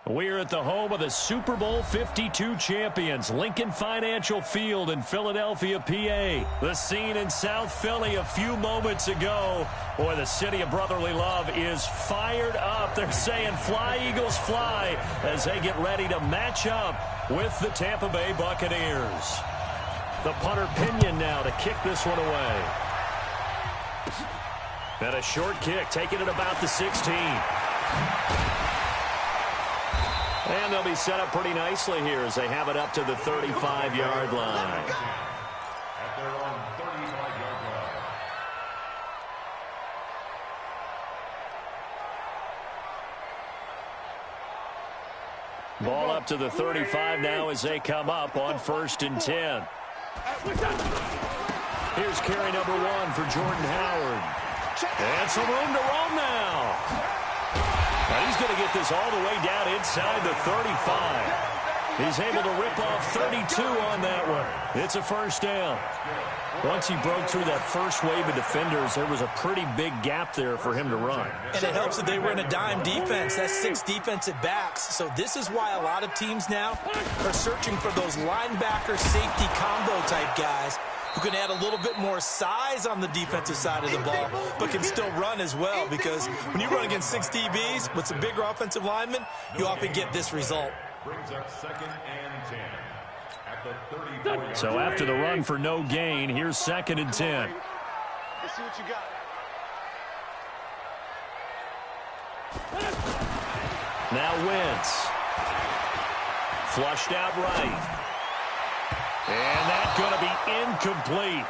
We're at the home of the Super Bowl 52 champions, Lincoln Financial Field in Philadelphia, PA. The scene in South Philly a few moments ago. Boy, the city of brotherly love is fired up. They're saying, "Fly, Eagles, fly," as they get ready to match up with the Tampa Bay Buccaneers. The punter Pinion now to kick this one away. And a short kick, taking it about the 16. And they'll be set up pretty nicely here as they have it up to the 35-yard line. At their own 35-yard line. Ball up to the 35 now as they come up on 1st and 10. Here's carry number 1 for Jordan Howard. And some room to roam now. And he's going to get this all the way down inside the 35. He's able to rip off 32 on that one. It's a first down. Once he broke through that first wave of defenders, there was a pretty big gap there for him to run. And it helps that they were in a dime defense. That's 6 defensive backs. So this is why a lot of teams now are searching for those linebacker safety combo type guys who can add a little bit more size on the defensive side of the ball, but can still run as well, because when you run against 6 DBs with some bigger offensive linemen, you often get this result. Brings up 2nd and 10 at the 34-yard. So after the run for no gain, here's 2nd and 10. Let's see what you got. Now Wentz. Flushed out right. And that's going to be incomplete.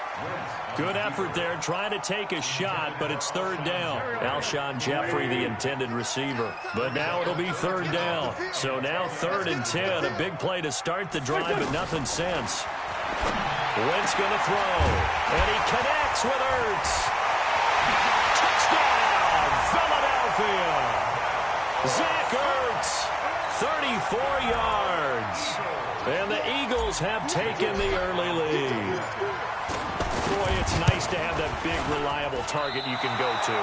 Good effort there, trying to take a shot, but it's 3rd down. Alshon Jeffrey, the intended receiver. But now it'll be 3rd down. So now 3rd and 10. A big play to start the drive, but nothing since. Wentz going to throw. And he connects with Ertz. Touchdown, Philadelphia. Zach Ertz, 34 yards. And the Eagles have taken the early lead. Boy, it's nice to have that big, reliable target you can go to.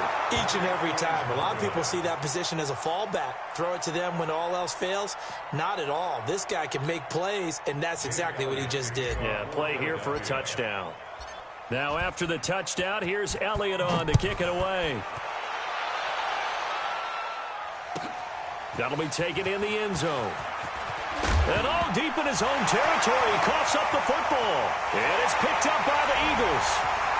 Each and every time. A lot of people see that position as a fallback. Throw it to them when all else fails. Not at all. This guy can make plays, and that's exactly what he just did. Yeah, play here for a touchdown. Now after the touchdown, here's Elliott on to kick it away. That'll be taken in the end zone. And all deep in his own territory, coughs up the football. And it's picked up by the Eagles.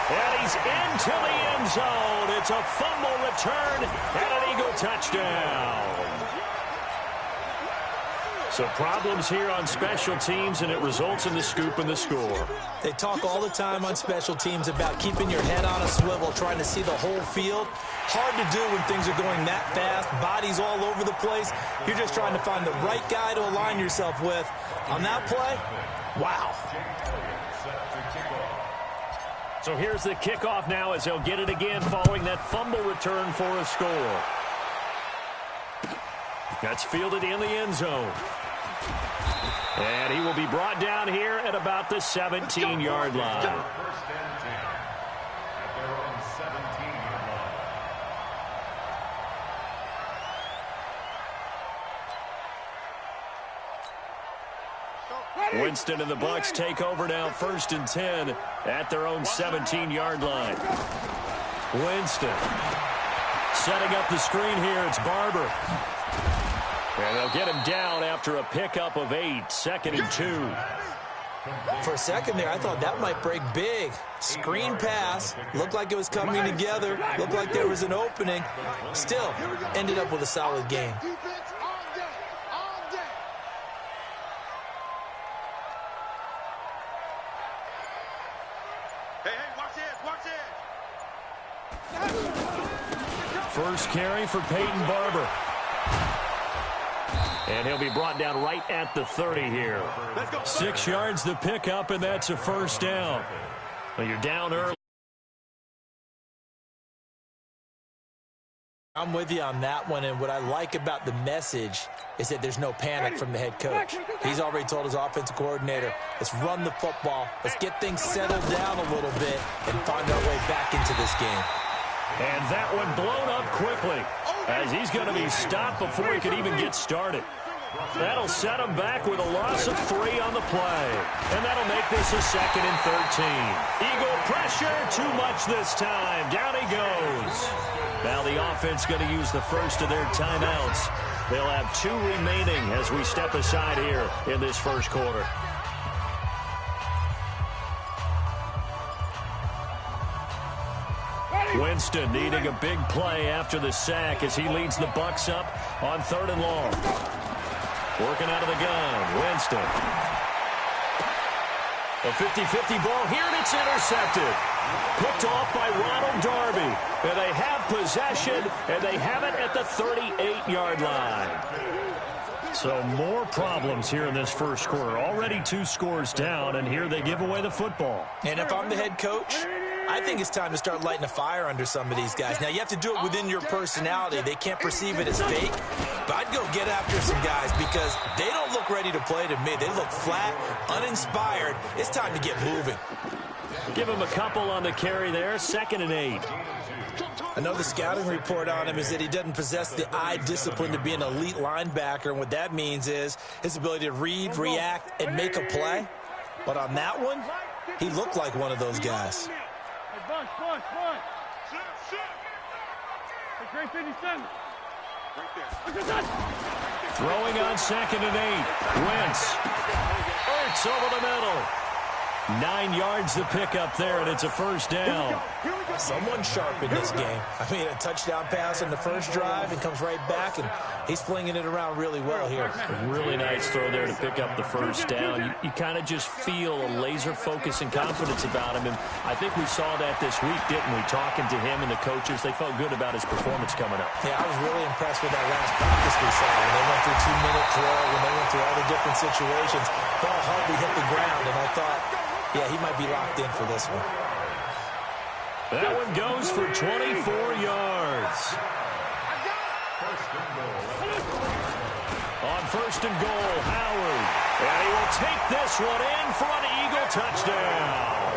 And he's into the end zone. It's a fumble return and an Eagle touchdown. So problems here on special teams, and it results in the scoop and the score. They talk all the time on special teams about keeping your head on a swivel, trying to see the whole field. Hard to do when things are going that fast, bodies all over the place. You're just trying to find the right guy to align yourself with. On that play, wow. So here's the kickoff now as they'll get it again following that fumble return for a score. That's fielded in the end zone. And he will be brought down here at about the 17-yard line. 1st and 10 at their own 17-yard line. Winston and the Bucs take over now, 1st and 10 at their own 17-yard line. Winston setting up the screen here. It's Barber. And they'll get him down after a pickup of 8, 2nd and 2. For a second there, I thought that might break big. Screen pass. Looked like it was coming together. Looked like there was an opening. Still, ended up with a solid game. First carry for Peyton Barber. And he'll be brought down right at the 30 here. 6 yards the pickup, and that's a first down. Well, you're down early. I'm with you on that one, and what I like about the message is that there's no panic from the head coach. He's already told his offensive coordinator, let's run the football, let's get things settled down a little bit and find our way back into this game. And that one blown up quickly as he's going to be stopped before he could even get started. That'll set him back with a loss of 3 on the play. And that'll make this a 2nd and 13. Eagle pressure, too much this time. Down he goes. Now the offense going to use the first of their timeouts. They'll have 2 remaining as we step aside here in this first quarter. Winston needing a big play after the sack as he leads the Bucs up on 3rd and long. Working out of the gun, Winston. A 50-50 ball here, and it's intercepted. Picked off by Ronald Darby. And they have possession, and they have it at the 38-yard line. So more problems here in this first quarter. Already 2 scores down, and here they give away the football. And if I'm the head coach, I think it's time to start lighting a fire under some of these guys. Now, you have to do it within your personality. They can't perceive it as fake. But I'd go get after some guys because they don't look ready to play to me. They look flat, uninspired. It's time to get moving. Give him a couple on the carry there. 2nd and 8. I know the scouting report on him is that he doesn't possess the eye discipline to be an elite linebacker. And what that means is his ability to read, react, and make a play. But on that one, he looked like one of those guys. Throwing on 2nd and 8. Wentz. Hurts over the middle. 9 yards to pick up there, and it's a first down. Someone sharp in this game. I mean, a touchdown pass on the first drive and comes right back, and he's flinging it around really well here. A really nice throw there to pick up the first down. You kind of just feel a laser focus and confidence about him, and I think we saw that this week, didn't we? Talking to him and the coaches, they felt good about his performance coming up. Yeah, I was really impressed with that last practice we saw when they went through 2-minute drill, when they went through all the different situations. Ball hardly hit the ground, and I thought, yeah, he might be locked in for this one. That one goes for 24 yards. On 1st and goal, Howard. And he will take this one in for an Eagle touchdown.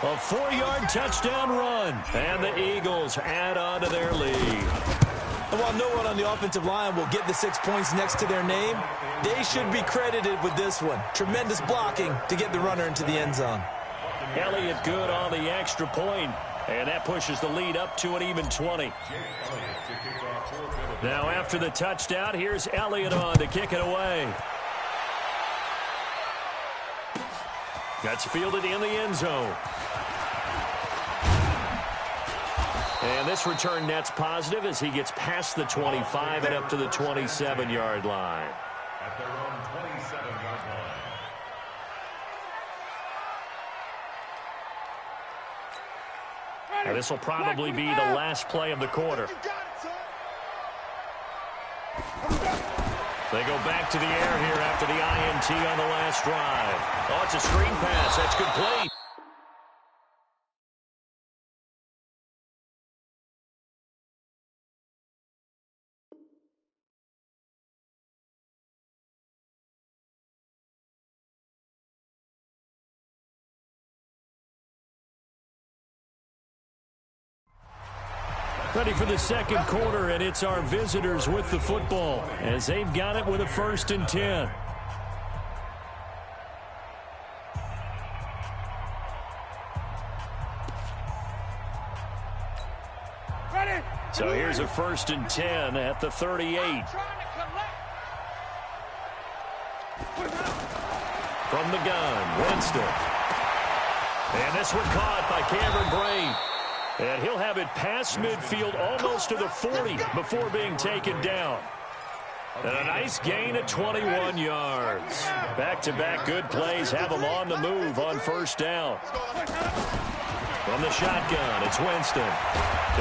A 4-yard touchdown run. And the Eagles add on to their lead. And while no one on the offensive line will get the 6 points next to their name, they should be credited with this one. Tremendous blocking to get the runner into the end zone. Elliott good on the extra point, and that pushes the lead up to an even 20. Now after the touchdown, here's Elliott on to kick it away. That's fielded in the end zone. And this return net's positive as he gets past the 25 and up to the 27-yard line. At their own 27-yard line. Now this will probably be the last play of the quarter. They go back to the air here after the INT on the last drive. Oh, it's a screen pass. That's complete. Ready for the second quarter, and it's our visitors with the football as they've got it with a 1st and 10. So here's a 1st and 10 at the 38. From the gun, Winston. And this one caught by Cameron Brate. And he'll have it past midfield almost to the 40 before being taken down. And a nice gain of 21 yards. Back-to-back good plays have him on the move on 1st down. From the shotgun, it's Winston.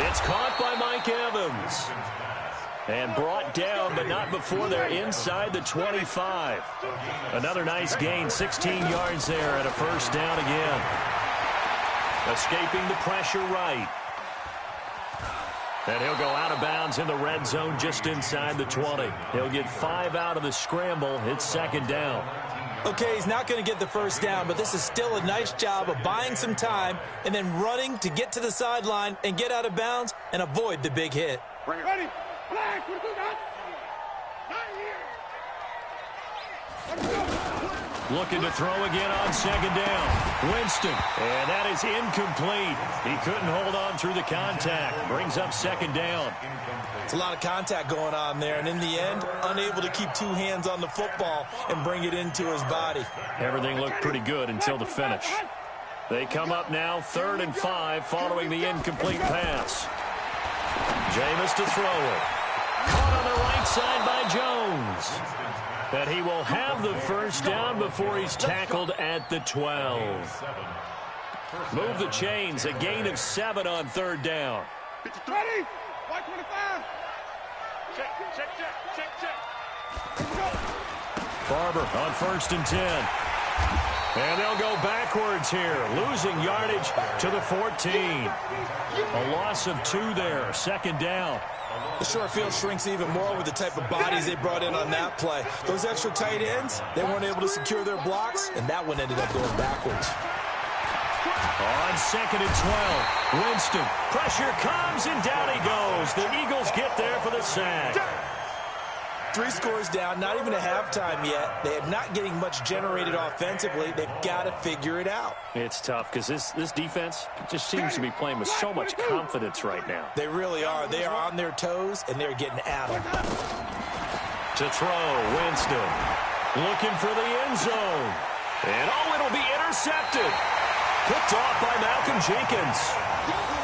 It's caught by Mike Evans. And brought down, but not before they're inside the 25. Another nice gain, 16 yards there and a 1st down again. Escaping the pressure right. And he'll go out of bounds in the red zone just inside the 20. He'll get 5 out of the scramble. It's 2nd down. Okay, he's not going to get the 1st down, but this is still a nice job of buying some time and then running to get to the sideline and get out of bounds and avoid the big hit. Ready? Flag, not here. Looking to throw again on second down. Winston. And that is incomplete. He couldn't hold on through the contact. Brings up second down. It's a lot of contact going on there, and in the end, unable to keep two hands on the football and bring it into his body. Everything looked pretty good until the finish. They come up now 3rd and 5 following the incomplete pass. Jameis to throw it. Caught on the right side by Jones. And he will have the first down before he's tackled at the 12. Move the chains, a gain of 7 on 3rd down. Ready? 125. Check. Barber on 1st and 10. And they'll go backwards here, losing yardage to the 14. A loss of 2 there, 2nd down. The short field shrinks even more with the type of bodies they brought in on that play. Those extra tight ends, they weren't able to secure their blocks, and that one ended up going backwards. On 2nd and 12, Winston. Pressure comes, and down he goes. The Eagles get there for the sack. 3 scores down, not even a halftime yet. They are not getting much generated offensively. They've got to figure it out. It's tough because this defense just seems to be playing with so much confidence right now. They really are. They are on their toes, and they're getting at them. To throw, Winston. Looking for the end zone. And, it'll be intercepted. Picked off by Malcolm Jenkins.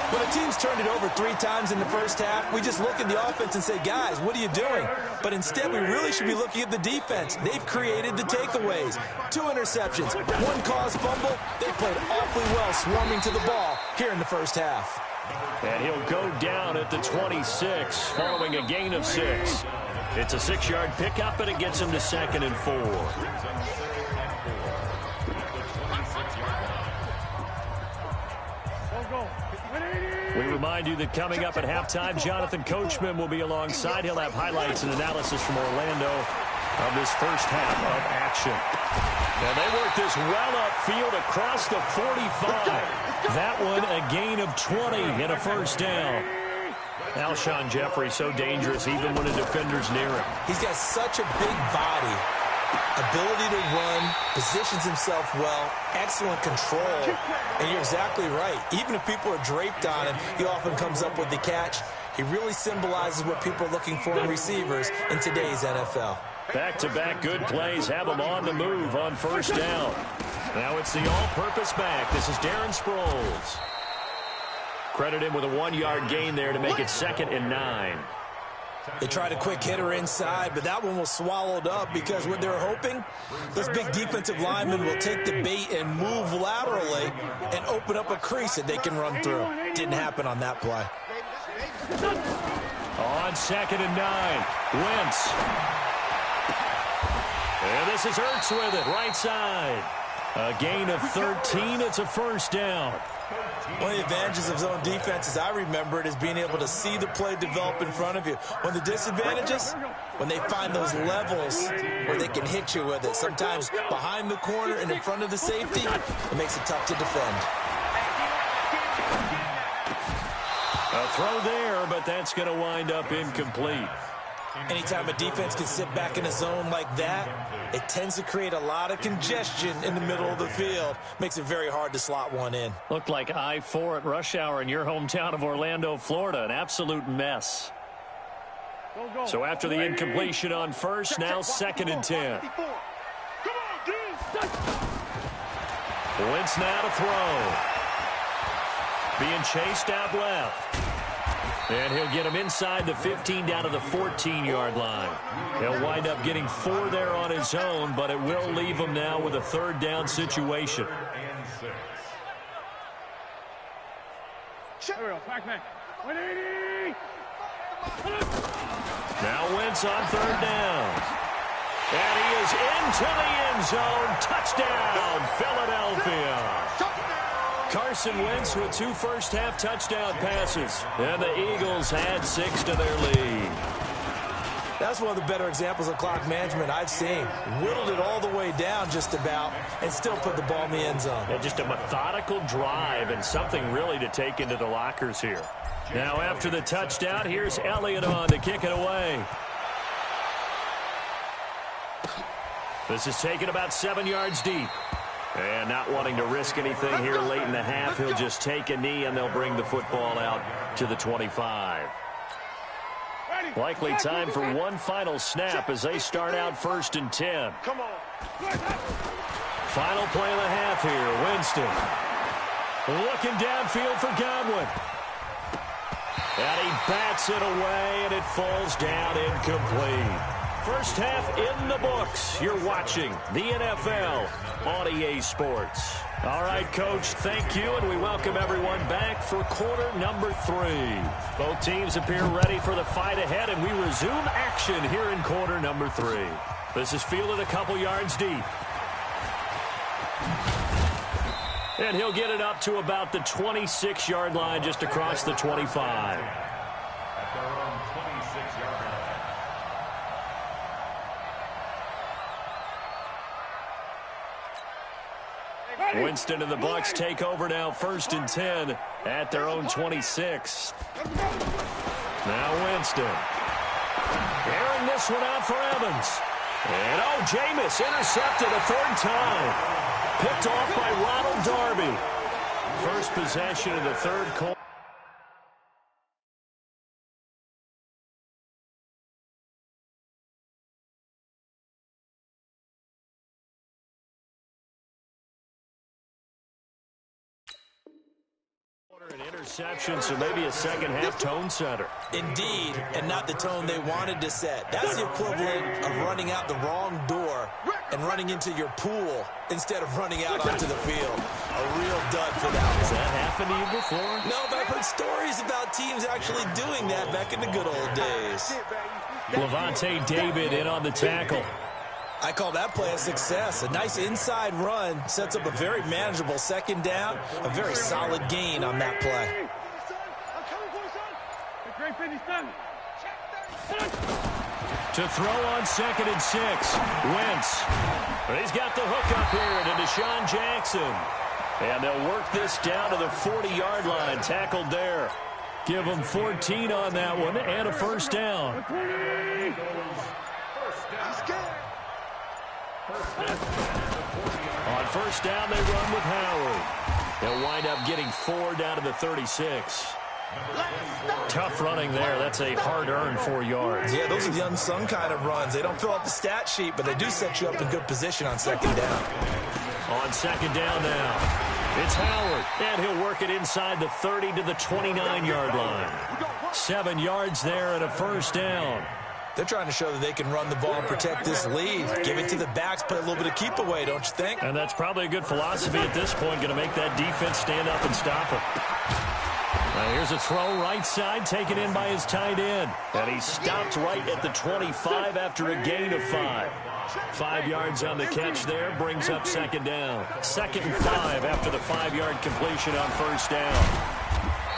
When a team's turned it over 3 times in the first half, we just look at the offense and say, guys, what are you doing? But instead, we really should be looking at the defense. They've created the takeaways. 2 interceptions, 1 caused fumble. They played awfully well swarming to the ball here in the first half. And he'll go down at the 26 following a gain of 6. It's a 6-yard pickup, and it gets him to 2nd and 4. We remind you that coming up at halftime, Jonathan Coachman will be alongside. He'll have highlights and analysis from Orlando of this first half of action. And they work this well upfield across the 45. That one a gain of 20 and a first down. Alshon Jeffrey so dangerous even when a defender's near him. He's got such a big body. Ability to run, positions himself well, excellent control, and you're exactly right. Even if people are draped on him, he often comes up with the catch. He really symbolizes what people are looking for in receivers in today's NFL. Back-to-back good plays have him on the move on first down. Now it's the all-purpose back. This is Darren Sproles. Credit him with a 1-yard gain there to make it 2nd and 9. They tried a quick hitter inside, but that one was swallowed up because what they're hoping, those big defensive linemen will take the bait and move laterally and open up a crease that they can run through. Didn't happen on that play. On 2nd and 9, Wentz. And this is Ertz with it, right side. A gain of 13, it's a first down. One of the advantages of zone defense, as I remember it, is being able to see the play develop in front of you. One of the disadvantages, when they find those levels where they can hit you with it, sometimes behind the corner and in front of the safety, it makes it tough to defend. A throw there, but that's going to wind up incomplete. Anytime a defense can sit back in a zone like that, it tends to create a lot of congestion in the middle of the field. Makes it very hard to slot one in. Looked like I-4 at rush hour in your hometown of Orlando, Florida. An absolute mess. So after the incompletion on first, now 2nd and 10. Wentz now to throw. Being chased out left. And he'll get him inside the 15 down to the 14-yard line. He'll wind up getting 4 there on his own, but it will leave him now with a 3rd down situation. Now Wentz on 3rd down. And he is into the end zone. Touchdown, Philadelphia. Carson Wentz with 2 first-half touchdown passes. And the Eagles add 6 to their lead. That's one of the better examples of clock management I've seen. Whittled it all the way down just about and still put the ball in the end zone. Yeah, just a methodical drive and something really to take into the lockers here. Now after the touchdown, here's Elliott on to kick it away. This is taken about 7 yards deep. And not wanting to risk anything here late in the half, he'll just take a knee, and they'll bring the football out to the 25. Likely time for one final snap as they start out 1st and 10. Come on. Final play of the half here. Winston looking downfield for Godwin. And he bats it away, and it falls down incomplete. First half in the books. You're watching the NFL on EA Sports. All right, Coach, thank you, and we welcome everyone back for quarter number 3. Both teams appear ready for the fight ahead, and we resume action here in quarter number 3. This is fielded a couple yards deep. And he'll get it up to about the 26-yard line, just across the 25. At their own 26-yard line. Winston and the Bucs take over now, 1st and 10 at their own 26. Now Winston. Airing this one out for Evans. And Jameis intercepted a 3rd time. Picked off by Ronald Darby. First possession of the 3rd quarter. An interception, so maybe a second-half tone setter. Indeed, and not the tone they wanted to set. That's the equivalent of running out the wrong door and running into your pool instead of running out onto the field. A real dud for that one. Has that happened to you before? No, but I've heard stories about teams actually doing that back in the good old days. Levante David in on the tackle. I call that play a success. A nice inside run sets up a very manageable 2nd down. A very solid gain on that play. To throw on 2nd and 6. Wentz. But he's got the hook up here to Deshaun Jackson. And they'll work this down to the 40-yard line. Tackled there. Give them 14 on that one and a 1st down. On 1st down, they run with Howard. They'll wind up getting 4 down to the 36. Tough running there. That's a hard-earned 4 yards. Yeah, those are the unsung kind of runs. They don't fill out the stat sheet, but they do set you up in good position on 2nd down. On 2nd down now, it's Howard. And he'll work it inside the 30 to the 29-yard line. 7 yards there and a 1st down. They're trying to show that they can run the ball and protect this lead. Give it to the backs, play a little bit of keep away, don't you think? And that's probably a good philosophy at this point, going to make that defense stand up and stop him. Now here's a throw right side, taken in by his tight end. And he stopped right at the 25 after a gain of 5. 5 yards on the catch there, brings up 2nd down. 2nd and 5 after the 5-yard completion on 1st down.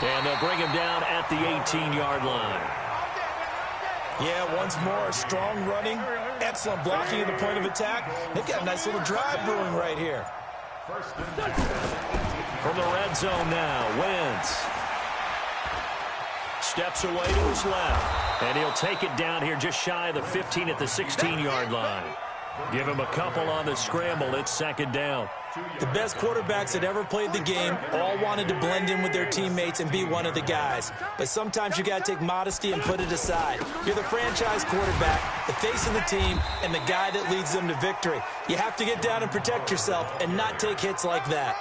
And they'll bring him down at the 18-yard line. Yeah, once more, strong running, excellent blocking at the point of attack. They've got a nice little drive brewing right here. From the red zone now, Wentz. Steps away to his left. And he'll take it down here just shy of the 15 at the 16-yard line. Give him a couple on the scramble. It's 2nd down. The best quarterbacks that ever played the game all wanted to blend in with their teammates and be one of the guys. But sometimes you got to take modesty and put it aside. You're the franchise quarterback, the face of the team, and the guy that leads them to victory. You have to get down and protect yourself and not take hits like that.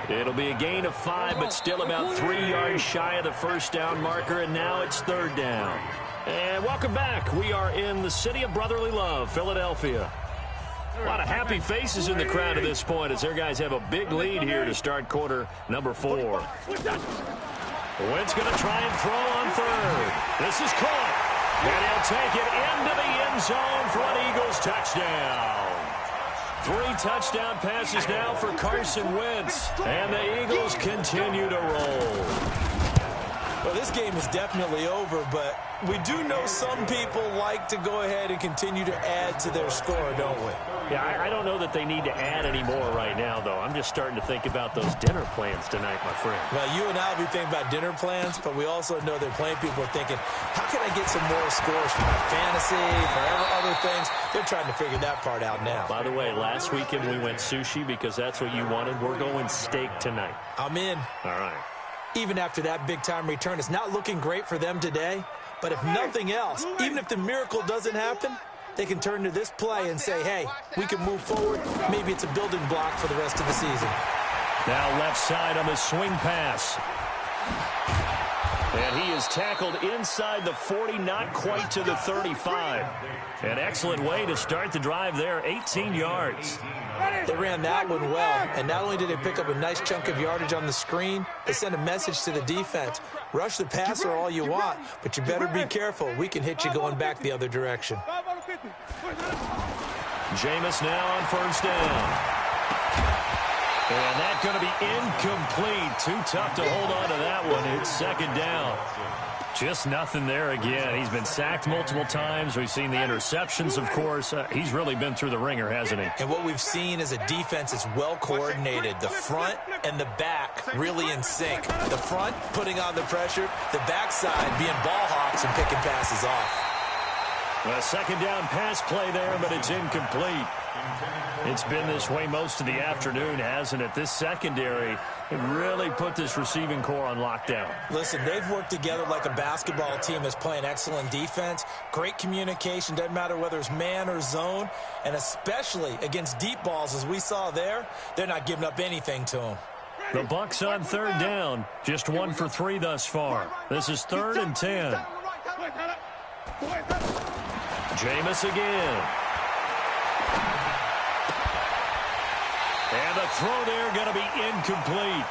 It'll be a gain of 5, but still about 3 yards shy of the 1st down marker, and now it's 3rd down. And welcome back. We are in the city of brotherly love, Philadelphia. A lot of happy faces in the crowd at this point as their guys have a big lead here to start quarter number 4. Wentz going to try and throw on 3rd. This is caught. And he'll take it into the end zone for an Eagles touchdown. 3 touchdown passes now for Carson Wentz. And the Eagles continue to roll. Well, this game is definitely over, but we do know some people like to go ahead and continue to add to their score, don't we? Yeah, I don't know that they need to add any more right now, though. I'm just starting to think about those dinner plans tonight, my friend. Well, you and I will be thinking about dinner plans, but we also know they're playing people are thinking, how can I get some more scores for my fantasy, for other things? They're trying to figure that part out now. By the way, last weekend we went sushi because that's what you wanted. We're going steak tonight. I'm in. All right. Even after that big-time return, it's not looking great for them today. But if nothing else, even if the miracle doesn't happen, they can turn to this play and say, hey, we can move forward. Maybe it's a building block for the rest of the season. Now left side on the swing pass. And he is tackled inside the 40, not quite to the 35. An excellent way to start the drive there, 18 yards. They ran that one well, and not only did they pick up a nice chunk of yardage on the screen, they sent a message to the defense. Rush the passer all you want, but you better be careful. We can hit you going back the other direction. Jameis now on first down. And that's going to be incomplete. Too tough to hold on to that one. It's second down. Just nothing there again. He's been sacked multiple times. We've seen the interceptions, of course. He's really been through the ringer, hasn't he? And what we've seen is a defense that's well coordinated. The front and the back really in sync. The front putting on the pressure. The backside being ball hawks and picking passes off. A second down pass play there, but it's incomplete. It's been this way most of the afternoon, hasn't it? This secondary, it really put this receiving core on lockdown. Listen, they've worked together like a basketball team that's playing excellent defense. Great communication, doesn't matter whether it's man or zone. And especially against deep balls, as we saw there, they're not giving up anything to them. The Bucs on third down, just 1 for 3 thus far. This is 3rd and 10. Jameis again. And the throw there going to be incomplete.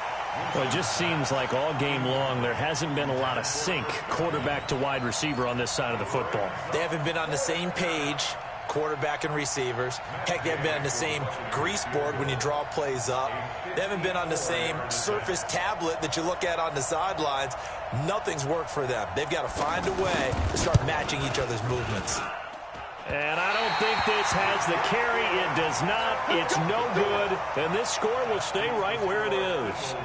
Well, it just seems like all game long there hasn't been a lot of sync quarterback to wide receiver on this side of the football. They haven't been on the same page, quarterback and receivers. Heck, they haven't been on the same grease board when you draw plays up. They haven't been on the same surface tablet that you look at on the sidelines. Nothing's worked for them. They've got to find a way to start matching each other's movements. And I don't think this has the carry. It does not. It's no good. And this score will stay right where it is.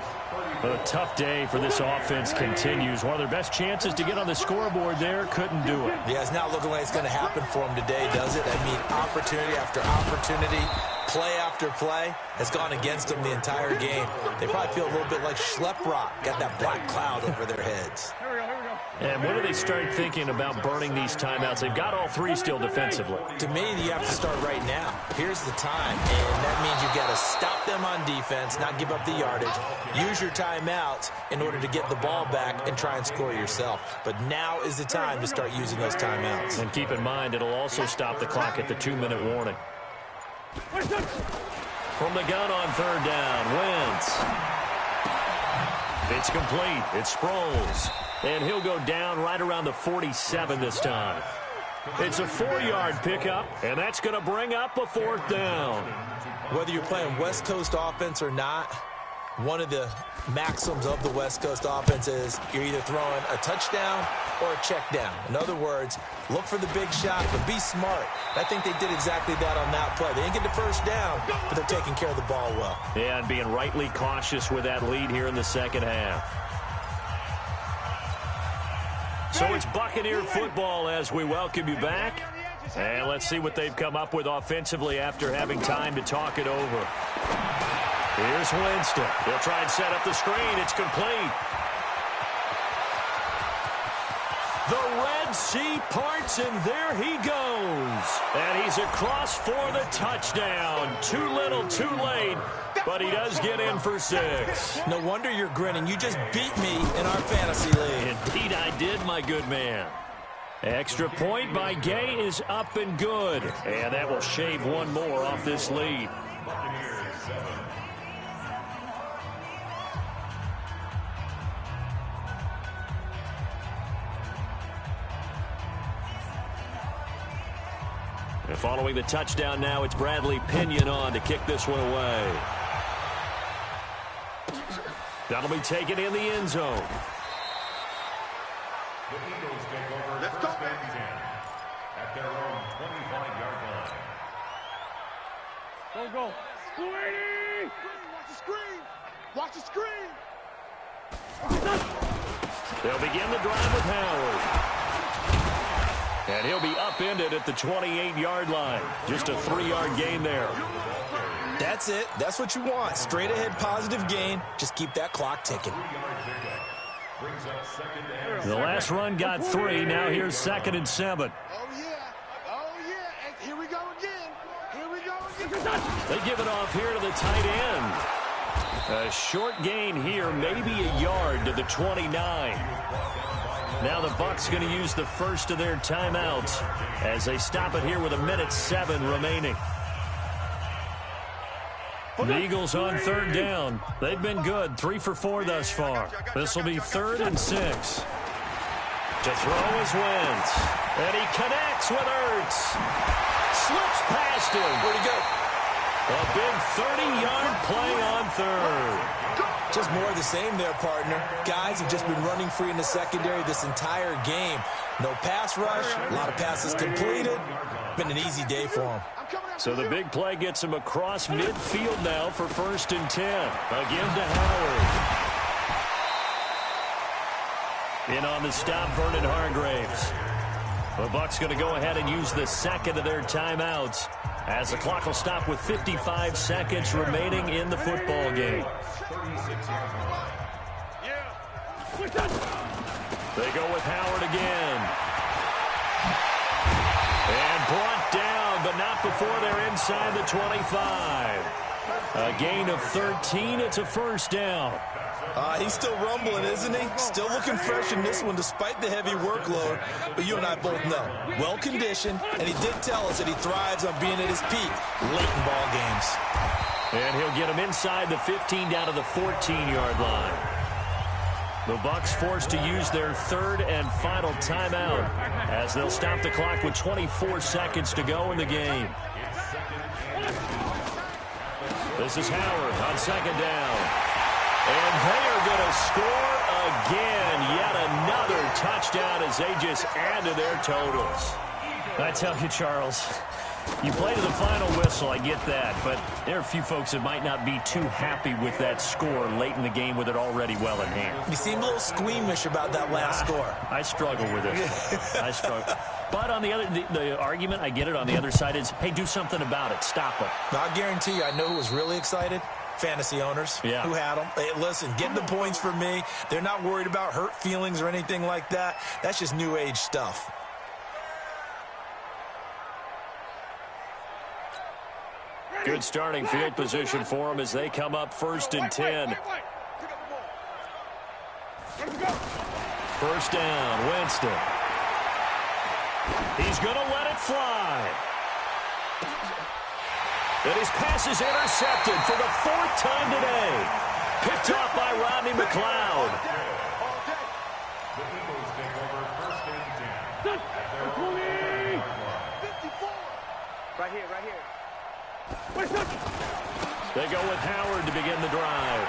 But a tough day for this offense continues. One of their best chances to get on the scoreboard there, couldn't do it. Yeah, it's not looking like it's going to happen for them today, does it? I mean, opportunity after opportunity, play after play has gone against them the entire game. They probably feel a little bit like Schlep Rock, got that black cloud over their heads. And when do they start thinking about burning these timeouts? They've got all 3 still defensively. To me, you have to start right now. Here's the time, and that means you've got to stop them on defense, not give up the yardage. Use your timeouts in order to get the ball back and try and score yourself. But now is the time to start using those timeouts. And keep in mind, it'll also stop the clock at the 2-minute warning. From the gun on third down, Wentz. It's complete. It's Sproles. And he'll go down right around the 47 this time. It's a 4-yard pickup, and that's going to bring up a 4th down. Whether you're playing West Coast offense or not, one of the maxims of the West Coast offense is you're either throwing a touchdown or a check down. In other words, look for the big shot, but be smart. I think they did exactly that on that play. They didn't get the first down, but they're taking care of the ball well. Yeah, and being rightly cautious with that lead here in the second half. So it's Buccaneer football as we welcome you back. And let's see what they've come up with offensively after having time to talk it over. Here's Winston. He'll try and set up the screen. It's complete. The Red Sea parts, and there he goes. And he's across for the touchdown. Too little, too late. But he does get in for 6. No wonder you're grinning. You just beat me in our fantasy league. Indeed I did, my good man. Extra point by Gay is up and good. And that will shave one more off this lead. And following the touchdown now, it's Bradley Pinion on to kick this one away. That'll be taken in the end zone. The Eagles take over first and 10 at their own 25-yard line. go. 280. Watch the screen. Watch the screen. They'll begin the drive with Howard. And he'll be upended at the 28-yard line. Just a 3-yard gain there. That's it. That's what you want. Straight ahead positive gain. Just keep that clock ticking. The last run got 3. Now here's 2nd and 7. Oh, yeah. Oh, yeah. And here we go again. Here we go again. They give it off here to the tight end. A short gain here, maybe a yard to the 29. Now the Bucs going to use the first of their timeouts as they stop it here with 1:07 remaining. The Eagles on 3rd down. They've been good, 3 for 4 thus far. This will be 3rd and 6. To throw is Wentz. And he connects with Ertz. Slips past him. Where'd he go? A big 30-yard play on 3rd. Just more of the same there, partner. Guys have just been running free in the secondary this entire game. No pass rush, a lot of passes completed. Been an easy day for them. So the big play gets him across midfield now for 1st and 10. Again to Howard. In on the stop, Vernon Hargreaves. The Bucs going to go ahead and use the 2nd of their timeouts as the clock will stop with 55 seconds remaining in the football game. They go with Howard again. And brought down, but not before they're inside the 25. A gain of 13. It's a 1st down. He's still rumbling, isn't he? Still looking fresh in this one despite the heavy workload. But you and I both know, well-conditioned, and he did tell us that he thrives on being at his peak late in ball games. And he'll get him inside the 15 down to the 14-yard line. The Bucs forced to use their 3rd and final timeout as they'll stop the clock with 24 seconds to go in the game. This is Howard on 2nd down. And they are going to score again. Yet another touchdown as they just add to their totals. I tell you, Charles, you play to the final whistle, I get that. But there are a few folks that might not be too happy with that score late in the game with it already well in hand. You seem a little squeamish about that last score. I struggle with it. I struggle. But on the other, the argument, I get it, on the other side is, hey, do something about it. Stop it. Now, I guarantee you, I know who was really excited. Fantasy owners who had them. Hey, listen, getting the points for me. They're not worried about hurt feelings or anything like that. That's just new age stuff. Good starting field position for them as they come up 1st and 10. 1st down, Winston. He's going to let it fly. And his pass is intercepted for the 4th time today. Picked off by Rodney McLeod. The Eagles take over 1st and 10. At their own 54. Right here, right here. They go with Howard to begin the drive.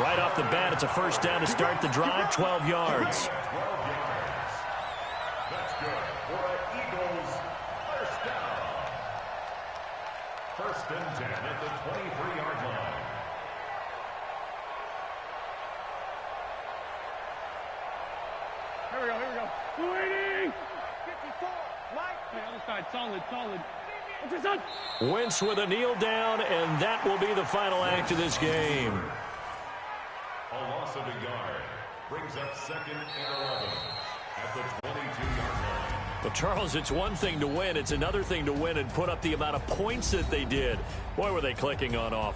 Right off the bat, it's a 1st down to start the drive, 12 yards. 12 yards. That's good for an Eagles 1st down. 1st and 10 at the 23-yard line. Here we go, here we go. 280. 54. Mike. The other side, solid, solid. What's this on? Wentz with a kneel down, and that will be the final act of this game. A loss of a yard brings up 2nd and 11 at the 22-yard line. But, Charles, it's one thing to win. It's another thing to win and put up the amount of points that they did. Boy, were they clicking on offense.